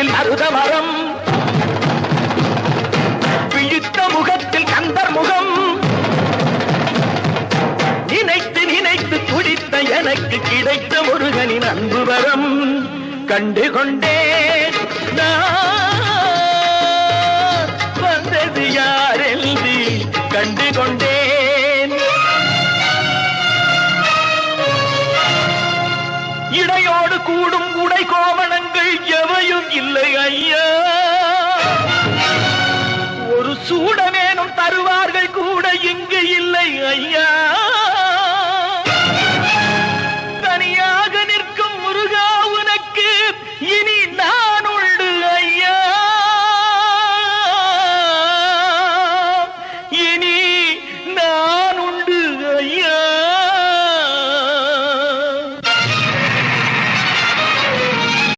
கழுத்தில் மருத மரம், விழித்த முகத்தில் கந்தர் முகம், நினைத்து நினைத்து துடித்த எனக்கு கிடைத்த முருகனின் அன்பு வரம் கண்டு கொண்டே நான் வந்தது யார்